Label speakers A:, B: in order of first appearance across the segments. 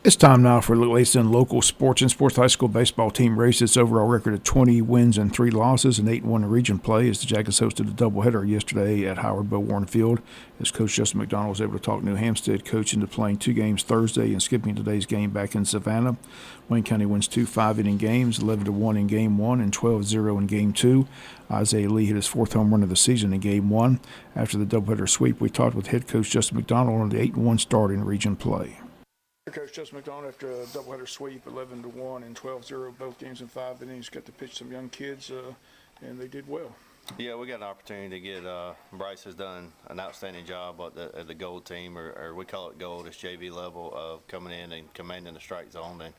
A: It's time now for the latest in local sports and sports high school baseball team race. Its overall record of 20 wins and 3 losses and 8-1 in region play as the Jackets hosted a doubleheader yesterday at Howard Bo Warren Field. As Coach Jesup McDonald was able to talk New Hampstead coach into playing 2 games Thursday and skipping today's game back in Savannah. Wayne County wins 2 5-inning games, 11-1 in Game 1 and 12-0 in Game 2. Isaiah Lee hit his 4th home run of the season in Game 1. After the doubleheader sweep, we talked with head coach Jesup McDonald on the 8-1 start in region play.
B: Coach Jesup McDonald, after a doubleheader sweep, 11-1 and 12-0, both games in 5 innings, got to pitch some young kids, and they did well.
C: Yeah, we got an opportunity to get Bryce has done an outstanding job at the gold team, or we call it gold. It's JV level of coming in and commanding the strike zone. And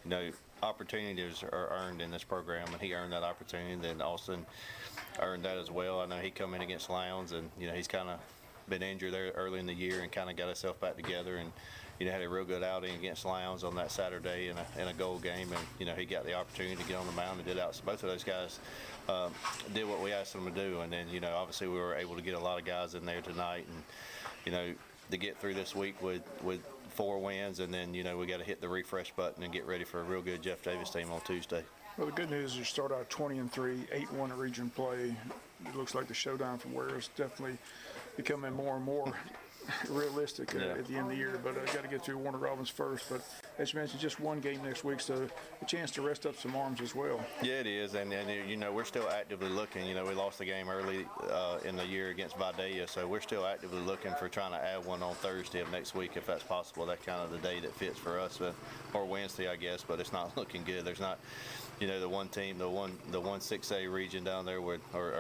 C: you know, opportunities are earned in this program, and he earned that opportunity. And then Austin earned that as well. I know he come in against Lowndes, and you know he's kind of been injured there early in the year and kind of got himself back together, and you know had a real good outing against Lowndes on that Saturday in a goal game, and you know he got the opportunity to get on the mound and did out. So both of those guys did what we asked them to do, and then you know obviously we were able to get a lot of guys in there tonight, and you know to get through this week with 4 wins, and then you know we got to hit the refresh button and get ready for a real good Jeff Davis team on Tuesday.
B: Well, the good news is you start out 20-3, 8-1 in region play. It looks like the showdown from Ware is definitely becoming more and more realistic at the end of the year, but I got to get through Warner Robins first. But as you mentioned, just one game next week, so a chance to rest up some arms as well.
C: Yeah, it is, and you know we're still actively looking. You know we lost the game early in the year against Vidalia, so we're still actively looking for trying to add one on Thursday of next week if that's possible. That's kind of the day that fits for us, or Wednesday, I guess. But it's not looking good. There's not. You know, the one team, the one 6A region down there or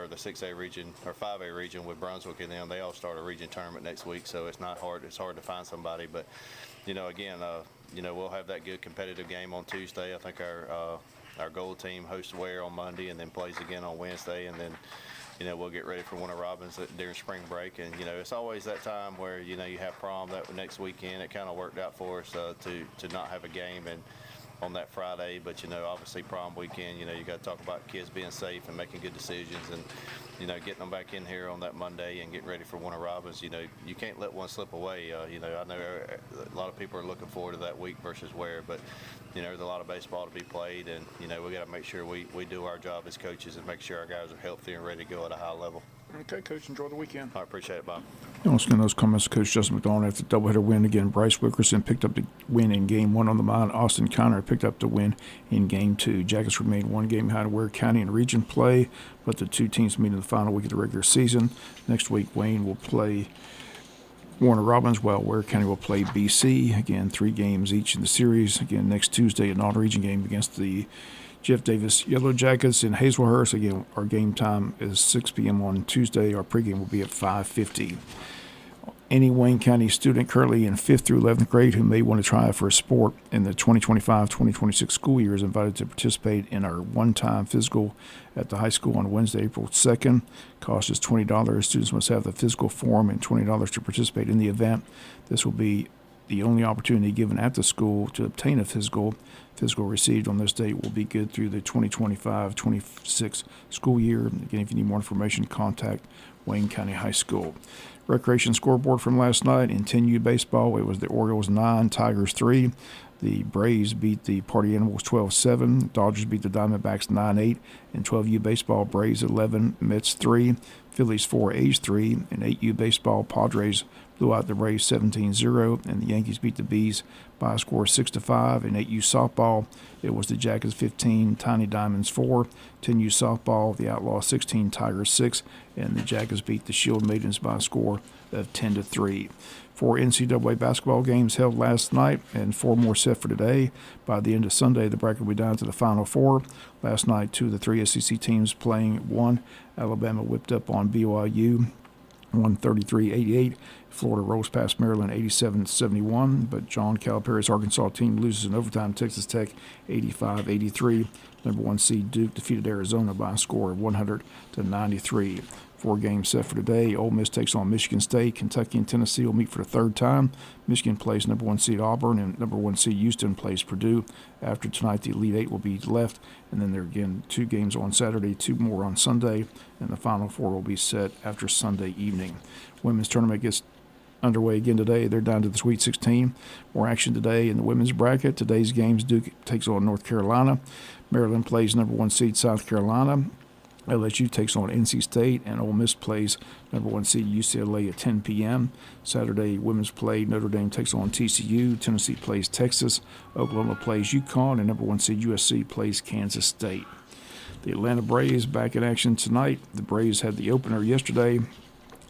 C: the 6A region or 5A region with Brunswick and them, they all start a region tournament next week, so it's not hard. It's hard to find somebody, but you know, again, you know, we'll have that good competitive game on Tuesday. I think our gold team hosts Ware on Monday and then plays again on Wednesday, and then you know we'll get ready for Warner Robins during spring break. And you know, it's always that time where you know you have prom that next weekend. It kind of worked out for us to not have a game and on that Friday, but you know obviously prom weekend, you know you got to talk about kids being safe and making good decisions, and you know getting them back in here on that Monday and getting ready for Warner Robins. You know you can't let one slip away. You know I know a lot of people are looking forward to that week versus Ware, but you know there's a lot of baseball to be played, and you know we got to make sure we do our job as coaches and make sure our guys are healthy and ready to go at a high level.
B: Okay, Coach, enjoy the weekend.
C: I appreciate it, Bob.
A: And let's get those comments to Coach Jesup McDonald after the doubleheader win. Again, Bryce Wickerson picked up the win in Game 1 on the mound. Austin Conner picked up the win in Game 2. Jackets remained 1 game behind Ware County in region play, but the 2 teams meet in the final week of the regular season. Next week, Wayne will play Warner Robins, while Ware County will play BC. Again, 3 games each in the series. Again, next Tuesday, a non-region game against the Jeff Davis Yellow Jackets in Hazelhurst. Again, our game time is 6 p.m. on Tuesday. Our pregame will be at 5:50. Any Wayne County student currently in 5th through 11th grade who may want to try for a sport in the 2025-2026 school year is invited to participate in our one-time physical at the high school on Wednesday, April 2nd. Cost is $20. Students must have the physical form and $20 to participate in the event. This will be the only opportunity given at the school to obtain a physical. Physical received on this date will be good through the 2025-26 school year. Again, if you need more information, contact Wayne County High School. Recreation scoreboard from last night in 10U baseball. It was the Orioles 9, Tigers 3. The Braves beat the Party Animals 12-7. Dodgers beat the Diamondbacks 9-8. In 12U baseball, Braves 11, Mets 3. Phillies 4, A's 3. In 8U baseball, Padres blew out the Braves 17-0, and the Yankees beat the Bees by a score of 6-5. In 8U softball, it was the Jackets 15, Tiny Diamonds 4. 10U softball, the Outlaws 16, Tigers 6, and the Jackets beat the Shield Maidens by a score of 10-3. 4 NCAA basketball games held last night, and 4 more set for today. By the end of Sunday, the bracket will be down to the Final 4. Last night, 2 of the 3 SEC teams playing 1. Alabama whipped up on BYU 133-88. Florida rolls past Maryland 87-71, but John Calipari's Arkansas team loses in overtime to Texas Tech 85-83. Number 1 seed Duke defeated Arizona by a score of 100-93. 4 games set for today. Ole Miss takes on Michigan State. Kentucky and Tennessee will meet for the 3rd time. Michigan plays number 1 seed Auburn, and number 1 seed Houston plays Purdue. After tonight, the Elite 8 will be left, and then there are again 2 games on Saturday, 2 more on Sunday, and the Final 4 will be set after Sunday evening. Women's tournament gets underway again today. They're down to the Sweet 16. More action today in the women's bracket. Today's games, Duke takes on North Carolina. Maryland plays number 1 seed South Carolina. LSU takes on NC State, and Ole Miss plays number 1 seed UCLA at 10 p.m. Saturday, women's play. Notre Dame takes on TCU. Tennessee plays Texas. Oklahoma plays UConn, and number 1 seed USC plays Kansas State. The Atlanta Braves back in action tonight. The Braves had the opener yesterday.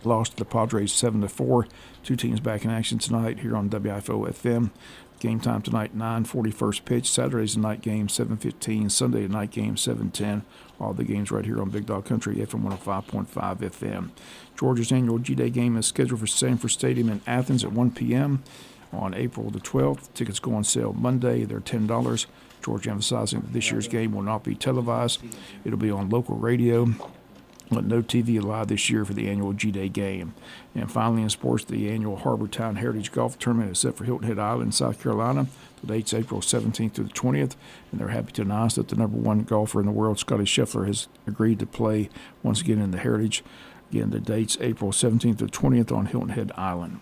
A: Lost to the Padres 7-4. Two teams back in action tonight here on WIFO FM. Game time tonight, 9:40 first pitch. Saturday's a night game, 7:15. Sunday a night game, 7:10. All the games right here on Big Dog Country, FM 105.5 FM. Georgia's annual G-Day game is scheduled for Sanford Stadium in Athens at 1 p.m. on April the 12th. Tickets go on sale Monday. They're $10. Georgia emphasizing that this year's game will not be televised. It'll be on local radio. But no TV allowed this year for the annual G-Day game. And finally in sports, the annual Harbortown Heritage Golf Tournament is set for Hilton Head Island, South Carolina. The date's April 17th through the 20th, and they're happy to announce that the number 1 golfer in the world, Scotty Scheffler, has agreed to play once again in the Heritage. Again, the date's April 17th through the 20th on Hilton Head Island.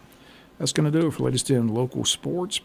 A: That's going to do it for latest in local sports.